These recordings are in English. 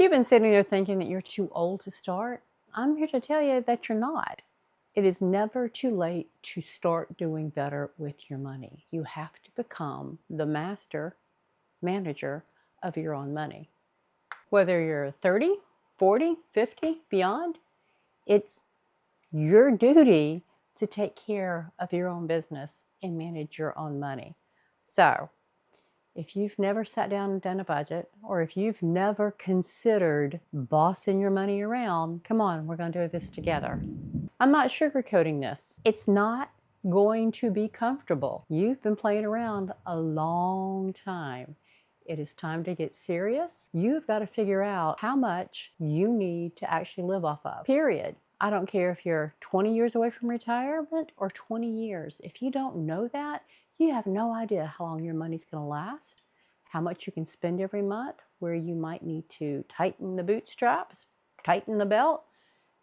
you've been sitting there thinking that you're too old to start, I'm here to tell you that you're not. It is never too late to start doing better with your money. You have to become the master manager of your own money. Whether you're 30, 40, 50, beyond, it's your duty to take care of your own business and manage your own money. So, if you've never sat down and done a budget, or if you've never considered bossing your money around, come on, we're going to do this together. I'm not sugarcoating this. It's not going to be comfortable. You've been playing around a long time. It is time to get serious. You've got to figure out how much you need to actually live off of, period. I don't care if you're 20 years away from retirement or 20 years. If you don't know that, you have no idea how long your money's going to last, how much you can spend every month, where you might need to tighten the bootstraps, tighten the belt.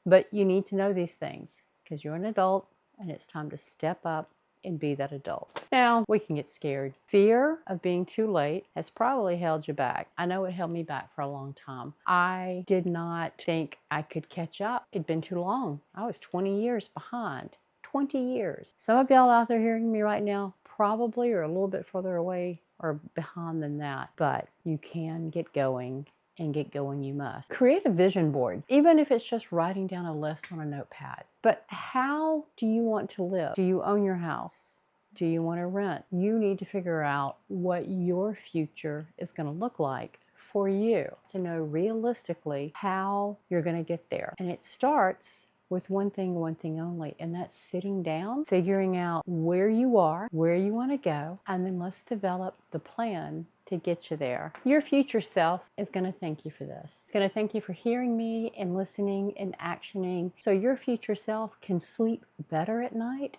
But you need to know these things because you're an adult and it's time to step up and be that adult. Now, we can get scared. Fear of being too late has probably held you back. I know it held me back for a long time. I did not think I could catch up. It'd been too long. I was 20 years behind. 20 years. Some of y'all out there hearing me right now probably are a little bit further away or behind than that, but you can get going. And get going you must. Create a vision board, even if it's just writing down a list on a notepad. But how do you want to live? Do you own your house? Do you want to rent? You need to figure out what your future is going to look like for you to know realistically how you're going to get there. And it starts with one thing only, and that's sitting down, figuring out where you are, where you want to go, and then let's develop the plan to get you there. Your future self is going to thank you for this. It's going to thank you for hearing me and listening and actioning, so your future self can sleep better at night,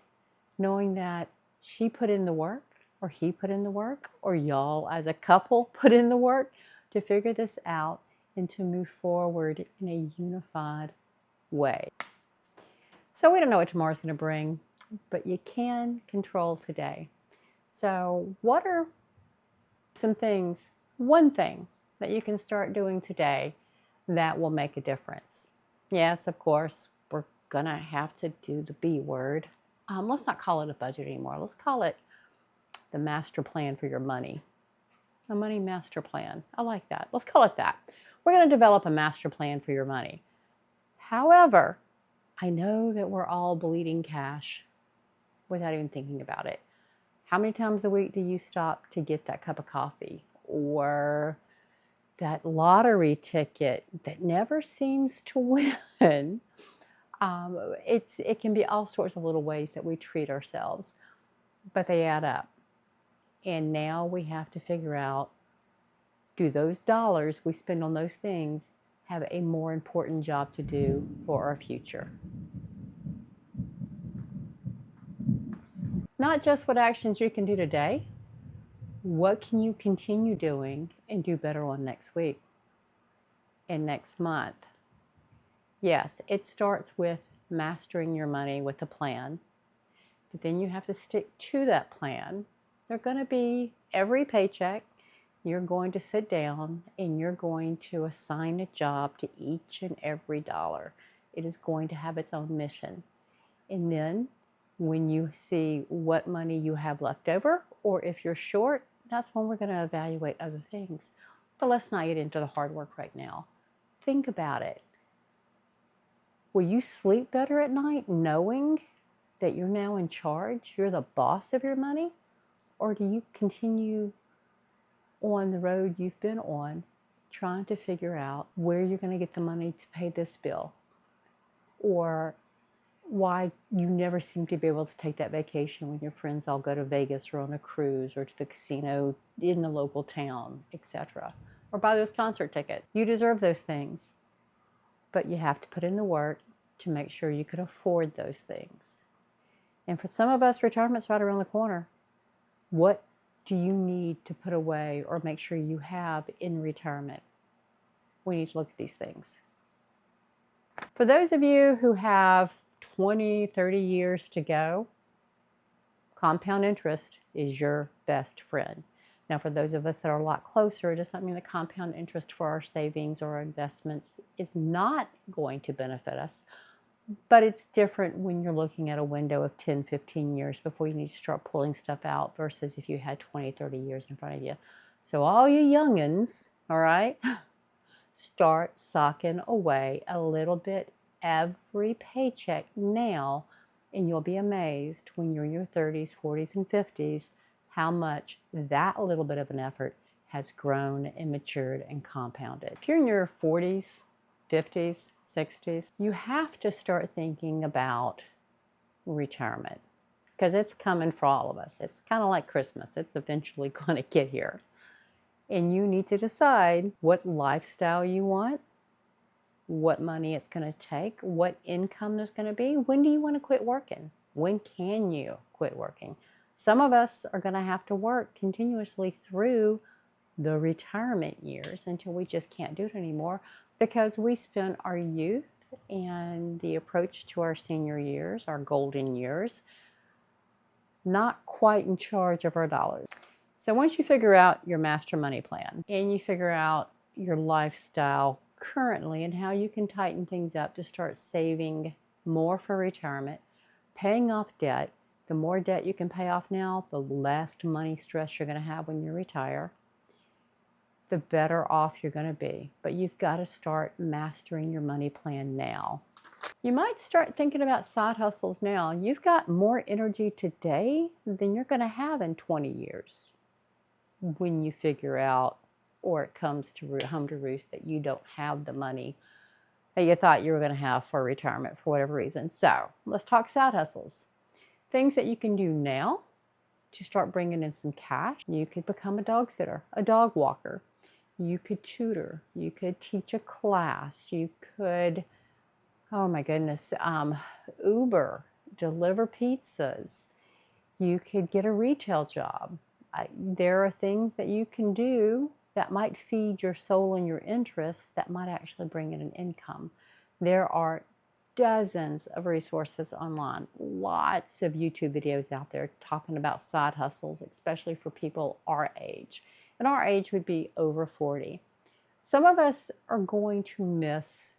knowing that she put in the work, or he put in the work, or y'all as a couple put in the work to figure this out and to move forward in a unified way. So we don't know what tomorrow's going to bring, but you can control today. So what are some things, one thing that you can start doing today that will make a difference? Yes, of course, we're going to have to do the B word. Let's not call it a budget anymore. Let's call it the master plan for your money. A money master plan. I like that. Let's call it that. We're going to develop a master plan for your money. However, I know that we're all bleeding cash without even thinking about it. How many times a week do you stop to get that cup of coffee or that lottery ticket that never seems to win? It can be all sorts of little ways that we treat ourselves, but they add up. And now we have to figure out, do those dollars we spend on those things have a more important job to do for our future? Not just what actions you can do today, what can you continue doing and do better on next week and next month? Yes, it starts with mastering your money with a plan, but then you have to stick to that plan. They're going to be every paycheck. You're going to sit down and you're going to assign a job to each and every dollar. It is going to have its own mission. And then when you see what money you have left over, or if you're short, that's when we're going to evaluate other things. But let's not get into the hard work right now. Think about it. Will you sleep better at night knowing that you're now in charge? You're the boss of your money? Or do you continue on the road you've been on, trying to figure out where you're going to get the money to pay this bill? Or why you never seem to be able to take that vacation when your friends all go to Vegas or on a cruise or to the casino in the local town, etc. Or buy those concert tickets. You deserve those things, but you have to put in the work to make sure you can afford those things. And for some of us, retirement's right around the corner. What do you need to put away or make sure you have in retirement? We need to look at these things. For those of you who have 20, 30 years to go, compound interest is your best friend. Now, for those of us that are a lot closer, it does not mean the compound interest for our savings or our investments is not going to benefit us. But it's different when you're looking at a window of 10, 15 years before you need to start pulling stuff out versus if you had 20, 30 years in front of you. So all you youngins, all right, start socking away a little bit every paycheck now, and you'll be amazed when you're in your 30s, 40s, and 50s how much that little bit of an effort has grown and matured and compounded. If you're in your 40s, 50s, 60s, you have to start thinking about retirement because it's coming for all of us. It's kind of like Christmas. It's eventually going to get here. And you need to decide what lifestyle you want, what money it's going to take, what income there's going to be. When do you want to quit working? When can you quit working? Some of us are going to have to work continuously through the retirement years until we just can't do it anymore because we spent our youth and the approach to our senior years, our golden years, not quite in charge of our dollars. So once you figure out your master money plan and you figure out your lifestyle currently and how you can tighten things up to start saving more for retirement, paying off debt, the more debt you can pay off now, the less money stress you're going to have when you retire, the better off you're going to be. But you've got to start mastering your money plan now. You might start thinking about side hustles now. You've got more energy today than you're going to have in 20 years when you figure out, or it comes to home to roost, that you don't have the money that you thought you were going to have for retirement for whatever reason. So let's talk side hustles. Things that you can do now to start bringing in some cash. You could become a dog sitter, a dog walker. You could tutor. You could teach a class. You could, oh my goodness, Uber, deliver pizzas. You could get a retail job. There are things that you can do that might feed your soul and your interests that might actually bring in an income. There are dozens of resources online, lots of YouTube videos out there talking about side hustles, especially for people our age. And our age would be over 40. Some of us are going to miss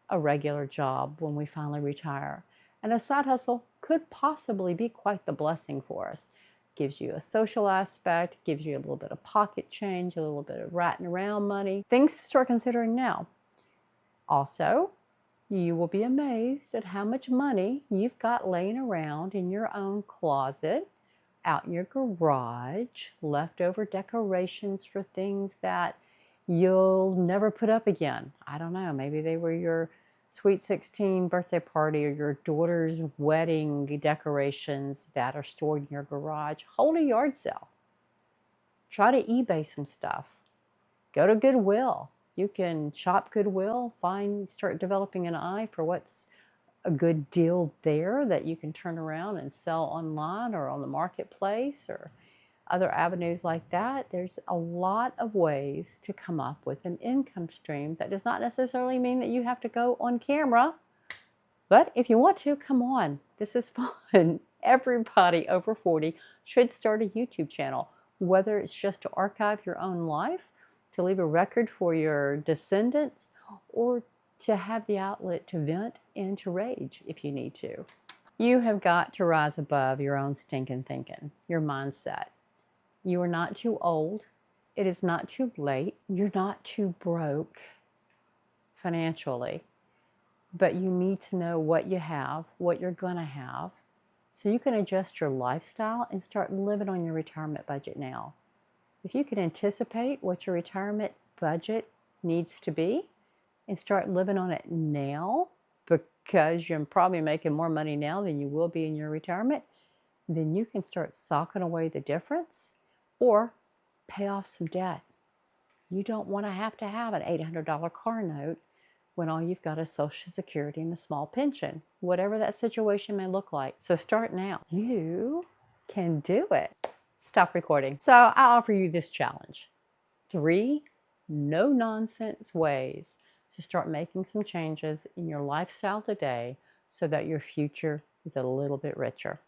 a regular job when we finally retire. And a side hustle could possibly be quite the blessing for us. Gives you a social aspect, gives you a little bit of pocket change, a little bit of ratting around money. Things to start considering now. Also, you will be amazed at how much money you've got laying around in your own closet, out in your garage, leftover decorations for things that you'll never put up again. I don't know, maybe they were your Sweet 16 birthday party or your daughter's wedding decorations that are stored in your garage. Hold a yard sale. Try to eBay some stuff. Go to Goodwill. You can shop Goodwill, start developing an eye for what's a good deal there that you can turn around and sell online or on the marketplace or other avenues like that. There's a lot of ways to come up with an income stream. That does not necessarily mean that you have to go on camera, but if you want to, come on. This is fun. Everybody over 40 should start a YouTube channel, whether it's just to archive your own life, to leave a record for your descendants, or to have the outlet to vent and to rage if you need to. You have got to rise above your own stinking thinking, your mindset. You are not too old. It is not too late. You're not too broke financially. But you need to know what you have, what you're going to have, so you can adjust your lifestyle and start living on your retirement budget now. If you can anticipate what your retirement budget needs to be and start living on it now, because you're probably making more money now than you will be in your retirement, then you can start socking away the difference or pay off some debt. You don't want to have an $800 car note when all you've got is Social Security and a small pension, whatever that situation may look like. So start now. You can do it. Stop recording. So I offer you this challenge. 3 no-nonsense ways to start making some changes in your lifestyle today so that your future is a little bit richer.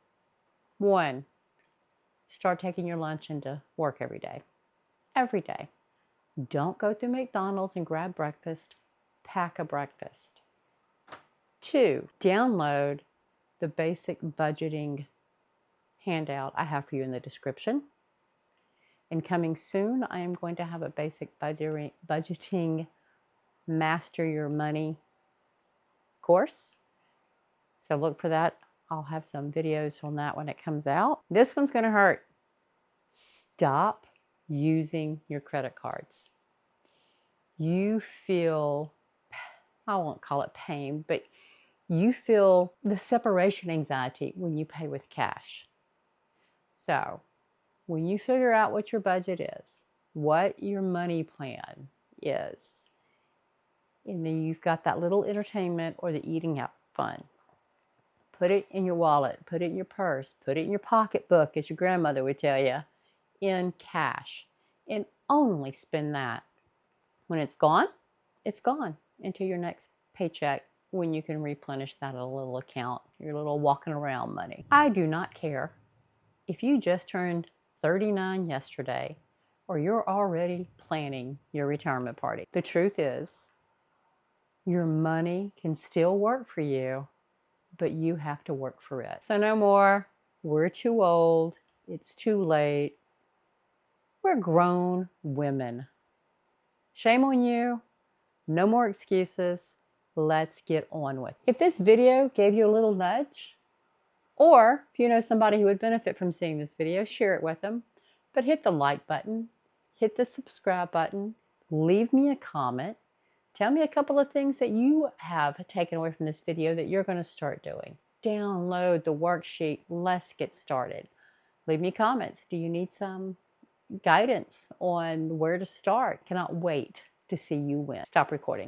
1, start taking your lunch into work every day. every day. Don't go through McDonald's and grab breakfast. Pack a breakfast. 2, download the basic budgeting handout I have for you in the description. And coming soon, I am going to have a basic budgeting master your money course. So look for that. I'll have some videos on that when it comes out. This one's going to hurt. Stop using your credit cards. You feel, I won't call it pain, but you feel the separation anxiety when you pay with cash. So when you figure out what your budget is, what your money plan is, and then you've got that little entertainment or the eating out fund, put it in your wallet, put it in your purse, put it in your pocketbook, as your grandmother would tell you, in cash, and only spend that. When it's gone until your next paycheck, when you can replenish that little account, your little walking around money. I do not care if you just turned 39 yesterday or you're already planning your retirement party. The truth is, your money can still work for you, but you have to work for it. So no more, we're too old, it's too late. We're grown women. Shame on you. No more excuses. Let's get on with it. If this video gave you a little nudge, or if you know somebody who would benefit from seeing this video, share it with them. But hit the like button, hit the subscribe button, leave me a comment. Tell me a couple of things that you have taken away from this video that you're going to start doing. Download the worksheet. Let's get started. Leave me comments. Do you need some guidance on where to start? Cannot wait to see you win. Stop recording.